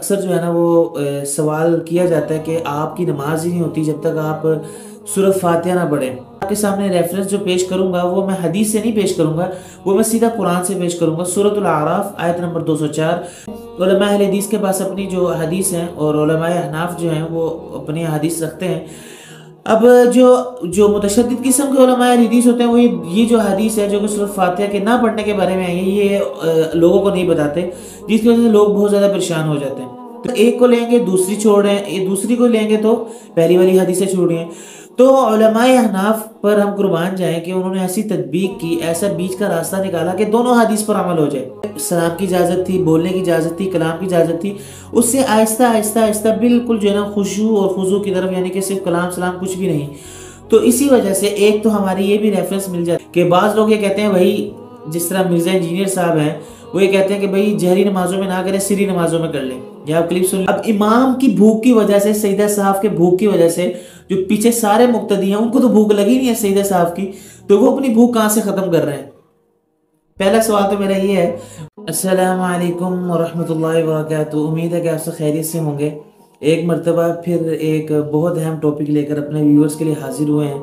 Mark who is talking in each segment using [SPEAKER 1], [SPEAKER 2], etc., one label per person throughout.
[SPEAKER 1] اکثر جو ہے نا وہ سوال کیا جاتا ہے کہ آپ کی نماز ہی نہیں ہوتی جب تک آپ سورۃ فاتحہ نہ پڑھیں۔ آپ کے سامنے ریفرنس جو پیش کروں گا وہ میں حدیث سے نہیں پیش کروں گا، وہ میں سیدھا قرآن سے پیش کروں گا۔ سورۃ الاعراف آیت نمبر 204۔ علماء اہل حدیث کے پاس اپنی جو حدیث ہیں اور علماء احناف جو ہیں وہ اپنی حدیث رکھتے ہیں۔ اب جو متشدد قسم کے علماء حدیث ہوتے ہیں وہ یہ جو حدیث ہے جو کہ سورۃ فاتحہ کے نہ پڑھنے کے بارے میں ہے، یہ لوگوں کو نہیں بتاتے، جس کی وجہ سے لوگ بہت زیادہ پریشان ہو جاتے ہیں۔ تو ایک کو لیں گے دوسری چھوڑ رہے ہیں، دوسری کو لیں گے تو پہلی والی حدیثیں چھوڑ رہی ہیں۔ تو علماء احناف پر ہم قربان جائیں کہ انہوں نے ایسی تطبیق کی، ایسا بیچ کا راستہ نکالا کہ دونوں حدیث پر عمل ہو جائے۔ سلام کی اجازت تھی، بولنے کی اجازت تھی، کلام کی اجازت تھی، اس سے آہستہ آہستہ آہستہ بالکل جو ہے نا خشوع اور خضوع کی طرف، یعنی کہ صرف کلام سلام کچھ بھی نہیں۔ تو اسی وجہ سے ایک تو ہماری یہ بھی ریفرنس مل جاتی کہ بعض لوگ یہ کہتے ہیں بھائی، جس طرح مرزا انجینئر صاحب ہیں، وہ یہ کہتے ہیں کہ بھائی جہری نمازوں میں نہ کریں، سری نمازوں میں کر لیں۔ یا آپ کلپ سن، اب امام کی بھوک کی وجہ سے، سیدہ صاحب کے بھوک کی وجہ سے جو پیچھے سارے مقتدی ہیں ان کو تو بھوک لگی نہیں ہے سیدہ صاحب کی، تو وہ اپنی بھوک کہاں سے ختم کر رہے ہیں؟ پہلا سوال تو میرا یہ ہے۔ السلام علیکم ورحمۃ اللہ وبرکاتہ، امید ہے کہ آپ سے خیریت سے ہوں گے۔ ایک مرتبہ پھر ایک بہت اہم ٹاپک لے کر اپنے ویورز کے لیے حاضر ہوئے ہیں،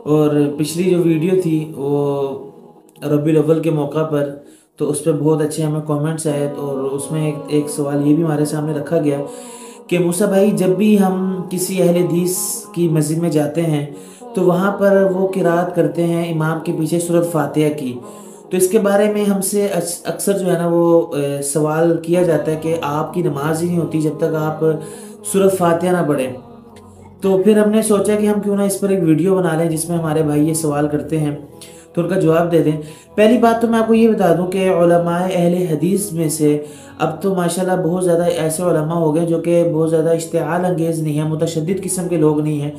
[SPEAKER 1] اور پچھلی جو ویڈیو تھی وہ ربیع الاول کے موقع پر، تو اس پہ بہت اچھے ہمیں کومنٹس آئے، اور اس میں ایک سوال یہ بھی ہمارے سامنے رکھا گیا کہ موسیٰ بھائی، جب بھی ہم کسی اہل حدیث کی مسجد میں جاتے ہیں تو وہاں پر وہ قرات کرتے ہیں امام کے پیچھے سورۃ فاتحہ کی، تو اس کے بارے میں ہم سے اکثر جو ہے نا وہ سوال کیا جاتا ہے کہ آپ کی نماز ہی نہیں ہوتی جب تک آپ سورۃ فاتحہ نہ پڑھیں۔ تو پھر ہم نے سوچا کہ ہم کیوں نہ اس پر ایک ویڈیو بنا لیں جس میں ہمارے بھائی یہ سوال کرتے ہیں تو ان کا جواب دے دیں۔ پہلی بات تو میں آپ کو یہ بتا دوں کہ علماء اہل حدیث میں سے اب تو ماشاءاللہ بہت زیادہ ایسے علماء ہو گئے جو کہ بہت زیادہ اشتعال انگیز نہیں ہیں، متشدد قسم کے لوگ نہیں ہیں،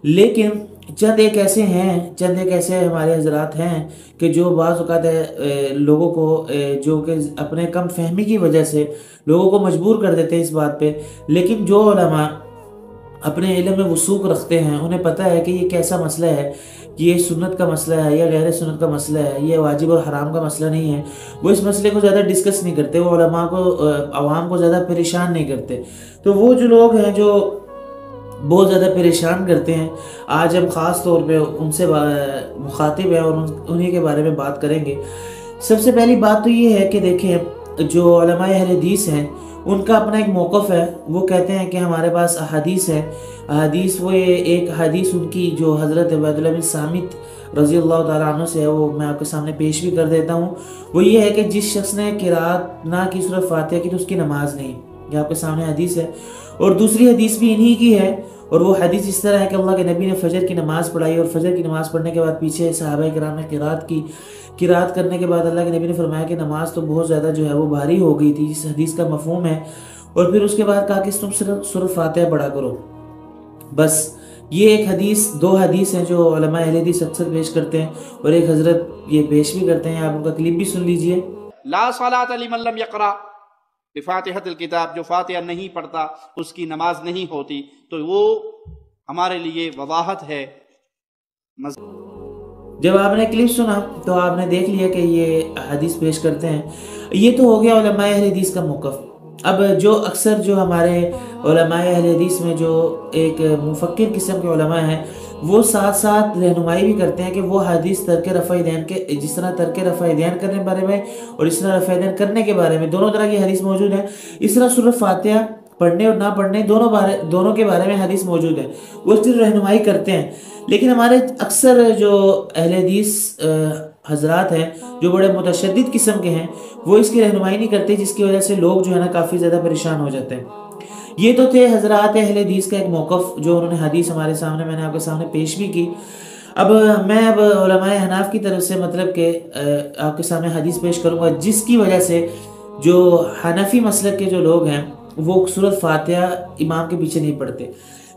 [SPEAKER 1] لیکن چند ایک ایسے ہمارے حضرات ہیں کہ جو بعض اوقات لوگوں کو جو کہ اپنے کم فہمی کی وجہ سے لوگوں کو مجبور کر دیتے ہیں اس بات پہ، لیکن جو علماء اپنے علم میں وثوق رکھتے ہیں، انہیں پتہ ہے کہ یہ کیسا مسئلہ ہے، یہ سنت کا مسئلہ ہے یا غیر سنت کا مسئلہ ہے، یہ واجب اور حرام کا مسئلہ نہیں ہے، وہ اس مسئلے کو زیادہ ڈسکس نہیں کرتے، وہ علماء کو، عوام کو زیادہ پریشان نہیں کرتے۔ تو وہ جو لوگ ہیں جو بہت زیادہ پریشان کرتے ہیں، آج ہم خاص طور پہ ان سے مخاطب ہیں اور انہی کے بارے میں بات کریں گے۔ سب سے پہلی بات تو یہ ہے کہ دیکھیں، جو علماء اہل حدیث ہیں ان کا اپنا ایک موقف ہے، وہ کہتے ہیں کہ ہمارے پاس احادیث ہے، احادیث، وہ ایک حدیث ان کی جو حضرت عبیداللہ بن صامت رضی اللہ تعالیٰ عنہ سے ہے، وہ میں آپ کے سامنے پیش بھی کر دیتا ہوں۔ وہ یہ ہے کہ جس شخص نے قرات نہ کی سورۃ فاتحہ کی تو اس کی نماز نہیں، یہ آپ کے سامنے حدیث ہے۔ اور دوسری حدیث بھی انہی کی ہے، اور وہ حدیث اس طرح ہے کہ اللہ کے نبی نے فجر کی نماز پڑھائی، اور فجر کی نماز پڑھنے کے بعد پیچھے صحابہ کرام نے قرات کی، قرات کرنے کے بعد اللہ کے نبی نے فرمایا کہ نماز تو بہت زیادہ جو ہے وہ بھاری ہو گئی تھی، جس حدیث کا مفہوم ہے، اور پھر اس کے بعد کہا کہ تم سورۃ فاتحہ پڑھا کرو۔ بس یہ ایک حدیث، دو حدیث ہیں جو علماء اہل حدیث اکثر پیش کرتے ہیں، اور ایک حضرت یہ پیش بھی کرتے ہیں، آپ ان کا کلپ بھی سن لیجئے۔
[SPEAKER 2] لا صلاۃ لمن لم یقرأ بفاتحۃ الکتاب، جو فاتحہ نہیں پڑھتا اس کی نماز نہیں ہوتی، تو وہ ہمارے لیے وضاحت ہے۔
[SPEAKER 1] جب آپ نے کلپ سنا تو آپ نے دیکھ لیا کہ یہ حدیث پیش کرتے ہیں، یہ تو ہو گیا علماء اہل حدیث کا موقف۔ اب جو اکثر جو ہمارے علماء اہل حدیث میں جو ایک مفکر قسم کے علماء ہیں، وہ ساتھ ساتھ رہنمائی بھی کرتے ہیں کہ وہ حدیث ترک رفع دین کے، جس طرح ترک رفع دین کرنے کے بارے میں اور اس طرح رفع دین کرنے کے بارے میں دونوں طرح کی حدیث موجود ہے، اس طرح سورۃ فاتحہ پڑھنے اور نہ پڑھنے دونوں کے بارے میں حدیث موجود ہے، وہ اس طرح رہنمائی کرتے ہیں۔ لیکن ہمارے اکثر جو اہل حدیث حضرات ہیں جو بڑے متشدد قسم کے ہیں، وہ اس کی رہنمائی نہیں کرتے، جس کی وجہ سے لوگ جو ہے نا کافی زیادہ پریشان ہو جاتے ہیں۔ یہ تو تھے حضرات اہل حدیث کا ایک موقف جو انہوں نے حدیث ہمارے سامنے، میں نے آپ کے سامنے پیش بھی کی۔ اب میں علماء احناف کی طرف سے مطلب کہ آپ کے سامنے حدیث پیش کروں گا، جس کی وجہ سے جو حنفی مسلک کے جو لوگ ہیں وہ سورۃ فاتحہ امام کے پیچھے نہیں پڑھتے۔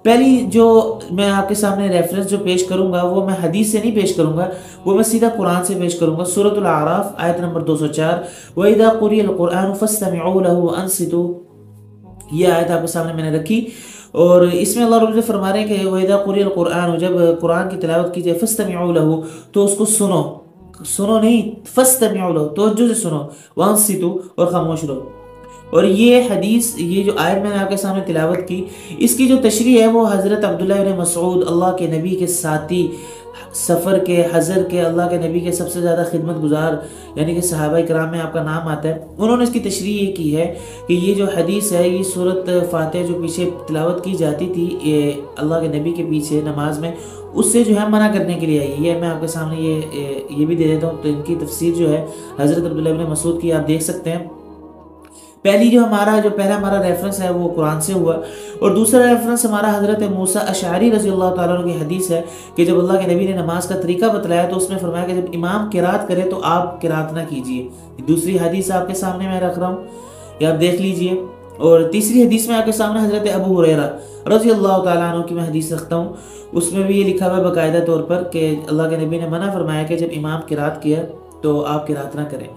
[SPEAKER 1] پہلی جو میں آپ کے سامنے ریفرنس جو پیش کروں گا وہ میں حدیث سے نہیں پیش کروں گا، وہ میں سیدھا قرآن سے پیش کروں گا۔ سورۃ الاعراف آیت نمبر 204، وَإِذَا قُرِئَ الْقُرْآنُ فَاسْتَمِعُوا لَهُ وَأَنصِتُوا، یہ آیت آپ کے سامنے میں نے رکھی، اور اس میں اللہ رب العزت فرما رہے ہیں کہ وَإِذَا قُرِئَ الْقُرْآنُ، جب قرآن کی تلاوت کیجئے، فَاسْتَمِعُوا لَهُ، تو اس کو سنو نہیں، فَاسْتَمِعُوا لَهُ، توجہ سے سنو، وَأَنصِتُوا، اور خاموش رہو۔ اور یہ حدیث، یہ جو آیت میں نے آپ کے سامنے تلاوت کی، اس کی جو تشریح ہے وہ حضرت عبداللہ ابن مسعود، اللہ کے نبی کے ساتھی، سفر کے، حضر کے، اللہ کے نبی کے سب سے زیادہ خدمت گزار، یعنی کہ صحابہ کرام میں آپ کا نام آتا ہے، انہوں نے اس کی تشریح یہ کی ہے کہ یہ جو حدیث ہے، یہ سورۃ فاتحہ جو پیچھے تلاوت کی جاتی تھی یہ اللہ کے نبی کے پیچھے نماز میں، اس سے جو ہے منع کرنے کے لیے آئی ہے۔ میں آپ کے سامنے یہ بھی دے دیتا ہوں، تو ان کی تفسیر جو ہے حضرت عبداللہ ابن مسعود کی آپ دیکھ سکتے ہیں۔ پہلا ہمارا ریفرنس ہے وہ قرآن سے ہوا، اور دوسرا ریفرنس ہمارا حضرت موسیٰ اشعری رضی اللہ تعالیٰ عنہ کی حدیث ہے کہ جب اللہ کے نبی نے نماز کا طریقہ بتلایا تو اس میں فرمایا کہ جب امام قرات کرے تو آپ قرات نہ کیجیے۔ دوسری حدیث آپ کے سامنے میں رکھ رہا ہوں، یہ آپ دیکھ لیجئے۔ اور تیسری حدیث میں آپ کے سامنے حضرت ابو ہریرہ رضی اللہ تعالیٰ عنہ کی میں حدیث رکھتا ہوں، اس میں بھی یہ لکھا ہوا ہے باقاعدہ طور پر کہ اللہ کے نبی نے منع فرمایا کہ جب امام قرات کیا تو آپ قرات نہ کریں۔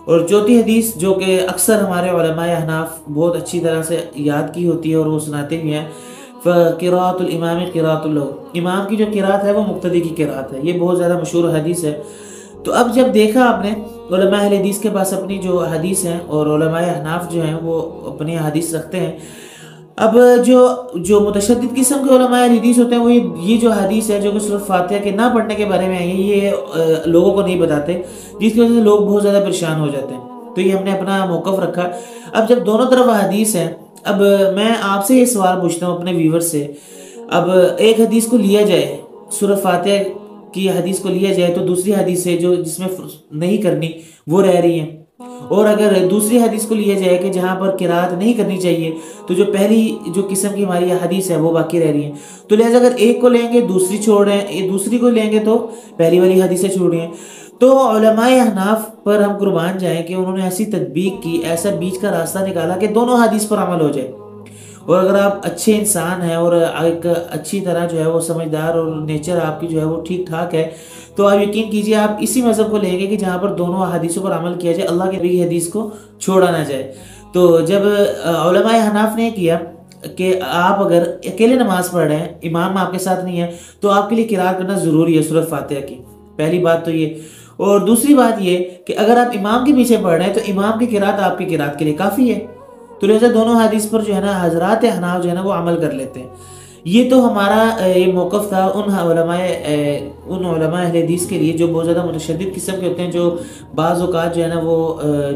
[SPEAKER 1] اور چوتھی حدیث جو کہ اکثر ہمارے علماء احناف بہت اچھی طرح سے یاد کی ہوتی ہے اور وہ سناتے بھی ہیں، فَقِرَاءَةُ الْإِمَامِ قِرَاءَةٌ لَهُ، امام کی جو قرات ہے وہ مقتدی کی قرات ہے۔ یہ بہت زیادہ مشہور حدیث ہے۔ تو اب جب دیکھا آپ نے علماء اہل حدیث کے پاس اپنی جو حدیث ہیں اور علماء احناف جو ہیں وہ اپنی حدیث رکھتے ہیں، اب جو متشدد قسم کے علماء حدیث ہوتے ہیں وہ یہ جو حدیث ہے جو کہ سورۃ فاتحہ کے نہ پڑھنے کے بارے میں آئی ہے، یہ لوگوں کو نہیں بتاتے، جس کی وجہ سے لوگ بہت زیادہ پریشان ہو جاتے ہیں۔ تو یہ ہم نے اپنا موقف رکھا۔ اب جب دونوں طرف حدیث ہیں، اب میں آپ سے یہ سوال پوچھتا ہوں اپنے ویور سے، اب ایک حدیث کو لیا جائے، سورۃ فاتحہ کی حدیث کو لیا جائے تو دوسری حدیث ہے جس میں نہیں کرنی وہ رہ رہی ہیں، اور اگر دوسری حدیث کو لیا جائے کہ جہاں پر قرات نہیں کرنی چاہیے تو جو پہلی جو قسم کی ہماری حدیث ہے وہ باقی رہ رہی ہیں، تو لہٰذا اگر ایک کو لیں گے دوسری چھوڑ رہے ہیں، دوسری کو لیں گے تو پہلی والی حدیثیں چھوڑ رہی ہیں۔ تو علماء احناف پر ہم قربان جائیں کہ انہوں نے ایسی تطبیق کی، ایسا بیچ کا راستہ نکالا کہ دونوں حدیث پر عمل ہو جائے۔ اور اگر آپ اچھے انسان ہیں اور ایک اچھی طرح جو ہے وہ سمجھدار اور نیچر آپ کی جو ہے وہ ٹھیک ٹھاک ہے، تو آپ یقین کیجئے آپ اسی مذہب کو لیں گے کہ جہاں پر دونوں حدیثوں پر عمل کیا جائے، اللہ کے نبی کی حدیث کو چھوڑا نہ جائے۔ تو جب علماء حناف نے کیا کہ آپ اگر اکیلے نماز پڑھ رہے ہیں، امام آپ کے ساتھ نہیں ہے، تو آپ کے لیے قرات کرنا ضروری ہے سورۃ فاتحہ کی، پہلی بات تو یہ۔ اور دوسری بات یہ کہ اگر آپ امام کے پیچھے پڑھ رہے ہیں تو امام کی قرات آپ کی قرات کے لیے کافی ہے۔ تو لہٰذا دونوں حدیث پر جو ہے نا حضرات احناف جو ہے نا وہ عمل کر لیتے ہیں۔ یہ تو ہمارا یہ موقف تھا ان علماء اہل حدیث کے لیے جو بہت زیادہ متشدد قسم کے ہوتے ہیں، جو بعض اوقات جو ہے نا وہ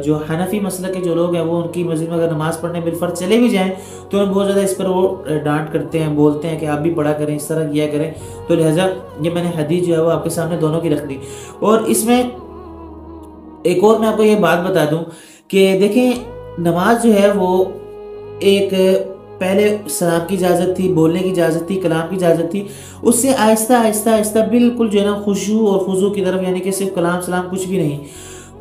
[SPEAKER 1] جو حنفی مسلک کے جو لوگ ہیں وہ ان کی مسجد میں اگر نماز پڑھنے بالفرض چلے بھی جائیں تو انہیں بہت زیادہ اس پر وہ ڈانٹ کرتے ہیں، بولتے ہیں کہ آپ بھی پڑھا کریں، اس طرح کیا کریں۔ تو لہٰذا یہ میں نے حدیث جو ہے وہ آپ کے سامنے دونوں کی رکھ دی۔ اور اس میں ایک اور میں آپ کو یہ بات بتا دوں کہ دیکھیں نماز جو ہے وہ ایک پہلے سلام کی اجازت تھی، بولنے کی اجازت تھی، کلام کی اجازت تھی، اس سے آہستہ آہستہ آہستہ بالکل جو ہے نا خشوع اور خضوع کی طرف، یعنی کہ صرف کلام سلام کچھ بھی نہیں۔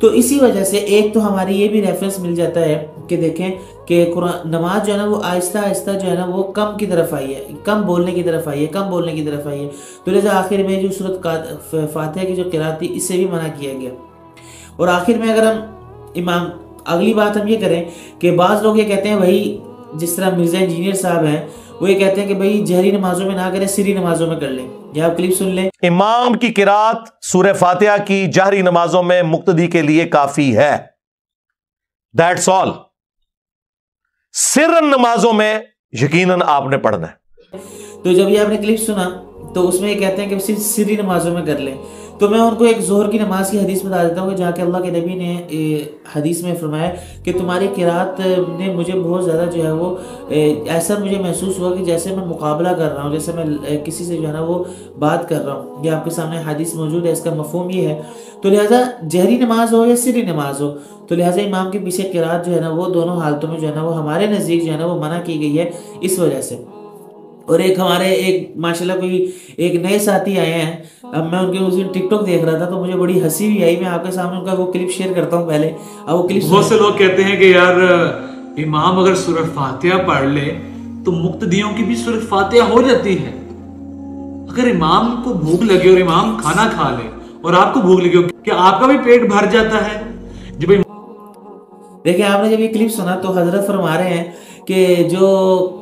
[SPEAKER 1] تو اسی وجہ سے ایک تو ہماری یہ بھی ریفرنس مل جاتا ہے کہ دیکھیں کہ نماز جو ہے نا وہ آہستہ آہستہ جو ہے نا وہ کم کی طرف آئی ہے، کم بولنے کی طرف آئی ہے، کم بولنے کی طرف آئی ہے۔ تو لہٰذا آخر میں جو سورۃ فاتحہ کی جو قرات تھی اس سے بھی منع کیا گیا۔ اور آخر میں اگر ہم اگلی بات ہم یہ کریں کہ بعض لوگ یہ کہتے ہیں بھائی، جس طرح مرزا انجینئر صاحب ہیں وہ یہ کہتے ہیں کہ بھائی جہری نمازوں میں نہ کریں، سری نمازوں میں کر لیں۔ یہ آپ کلپ سن لیں۔
[SPEAKER 3] امام کی قرات سورہ فاتحہ کی جہری نمازوں میں مقتدی کے لیے کافی ہے، دیٹس آل۔ سرن نمازوں میں یقیناً آپ نے پڑھنا ہے۔
[SPEAKER 1] تو جب یہ آپ نے کلپ سنا تو اس میں یہ کہتے ہیں کہ صرف سری نمازوں میں کر لیں، تو میں ان کو ایک ظہر کی نماز کی حدیث بتا دیتا ہوں کہ جہاں کہ اللہ کے نبی نے حدیث میں فرمایا کہ تمہاری قرات نے مجھے بہت زیادہ جو ہے وہ ایسا مجھے محسوس ہوا کہ جیسے میں مقابلہ کر رہا ہوں، جیسے میں کسی سے جو ہے نا وہ بات کر رہا ہوں۔ یہ آپ کے سامنے حدیث موجود ہے، اس کا مفہوم یہ ہے۔ تو لہٰذا جہری نماز ہو یا سری نماز ہو، تو لہٰذا امام کے پیچھے قرات جو ہے نا وہ دونوں حالتوں میں جو ہے نا وہ ہمارے نزدیک جو ہے نا وہ منع کی گئی ہے اس وجہ سے۔ اور ایک ماشاءاللہ کوئی ایک نئے ساتھی آئے ہیں، اب میں ان کے اس دن ٹک ٹاک دیکھ رہا تھا تو مجھے بڑی ہنسی بھی آئی، میں آپ کے سامنے ان کا وہ کلپ شیئر کرتا ہوں پہلے۔ اب وہ کلپ
[SPEAKER 4] بہت سے لوگ کہتے ہیں کہ یار امام اگر سورۃ فاتحہ پڑھ لے تو مقتدیوں کی بھی سورۃ فاتحہ ہو جاتی ہے۔ اگر امام کو بھوک لگے اور امام کھانا کھا لے اور آپ کو بھوک لگے، کیا آپ کا بھی پیٹ بھر جاتا ہے؟ جب
[SPEAKER 1] دیکھیں آپ نے جب یہ کلپ سنا تو حضرت فرما رہے ہیں کہ جو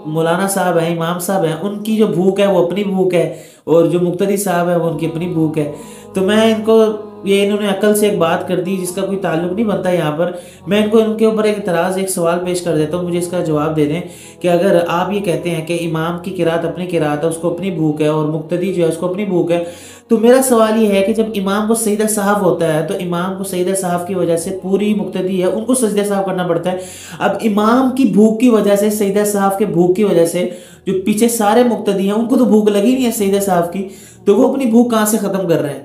[SPEAKER 1] مولانا صاحب ہیں، امام صاحب ہیں، ان کی جو بھوک ہے وہ اپنی بھوک ہے، اور جو مقتدی صاحب ہے وہ ان کی اپنی بھوک ہے۔ تو میں ان کو یہ انہوں نے عقل سے ایک بات کر دی جس کا کوئی تعلق نہیں بنتا یہاں پر. میں ان کے اوپر ایک اعتراض، ایک سوال پیش کر دیتا ہوں، مجھے اس کا جواب دے دیں کہ اگر آپ یہ کہتے ہیں کہ امام کی قرات اپنی قرات ہے، اس کو اپنی بھوک ہے، اور مقتدی جو ہے اس کو اپنی بھوک ہے، تو میرا سوال یہ ہے کہ جب امام کو سجدہ سہو ہوتا ہے تو امام کو سجدہ سہو کی وجہ سے پوری مقتدی ہے ان کو سجدہ سہو کرنا پڑتا ہے. اب امام کی بھوک کی وجہ سے، سجدہ سہو کے بھوک کی وجہ سے جو پیچھے سارے مقتدی ہیں ان کو تو بھوک لگی نہیں ہے سجدہ سہو کی، تو وہ اپنی بھوک کہاں سے ختم کر رہے ہیں؟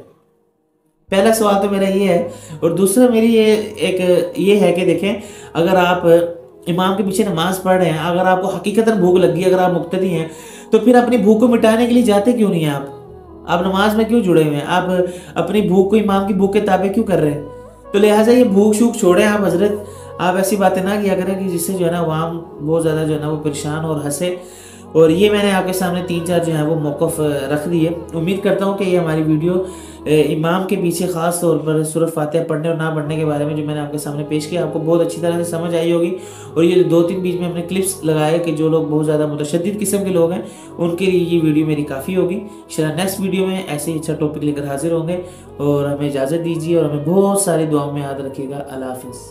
[SPEAKER 1] پہلا سوال تو میرا یہ ہے. اور دوسرا میری یہ ہے کہ دیکھیں، اگر آپ امام کے پیچھے نماز پڑھ رہے ہیں، اگر آپ کو حقیقتاً بھوک لگی، اگر آپ مقتدی ہیں، تو پھر اپنی بھوک کو مٹانے کے لیے جاتے کیوں نہیں ہیں آپ نماز میں کیوں جڑے ہوئے ہیں؟ آپ اپنی بھوک کو امام کی بھوک کے تابع کیوں کر رہے ہیں؟ تو لہٰذا یہ بھوک شوک چھوڑیں آپ حضرت، آپ ایسی باتیں نہ کیا کریں کہ جس سے جو ہے نا عوام بہت زیادہ جو ہے نا وہ پریشان اور ہنسے. اور یہ میں نے آپ کے سامنے 3-4 جو ہے وہ موقف رکھ دیے. امید کرتا ہوں کہ یہ ہماری ویڈیو امام کے پیچھے خاص طور پر سورۃ فاتحہ پڑھنے اور نہ پڑھنے کے بارے میں جو میں نے آپ کے سامنے پیش کیا آپ کو بہت اچھی طرح سے سمجھ آئی ہوگی. اور یہ 2-3 بیچ میں ہم نے کلپس لگائے کہ جو لوگ بہت زیادہ متشدد قسم کے لوگ ہیں ان کے لیے یہ ویڈیو میری کافی ہوگی. انشاءاللہ نیکسٹ ویڈیو میں ایسے ہی اچھا ٹاپک لے کر حاضر ہوں گے. اور ہمیں اجازت دیجیے اور ہمیں بہت ساری دعاؤں میں یاد رکھیے گا. اللہ حافظ.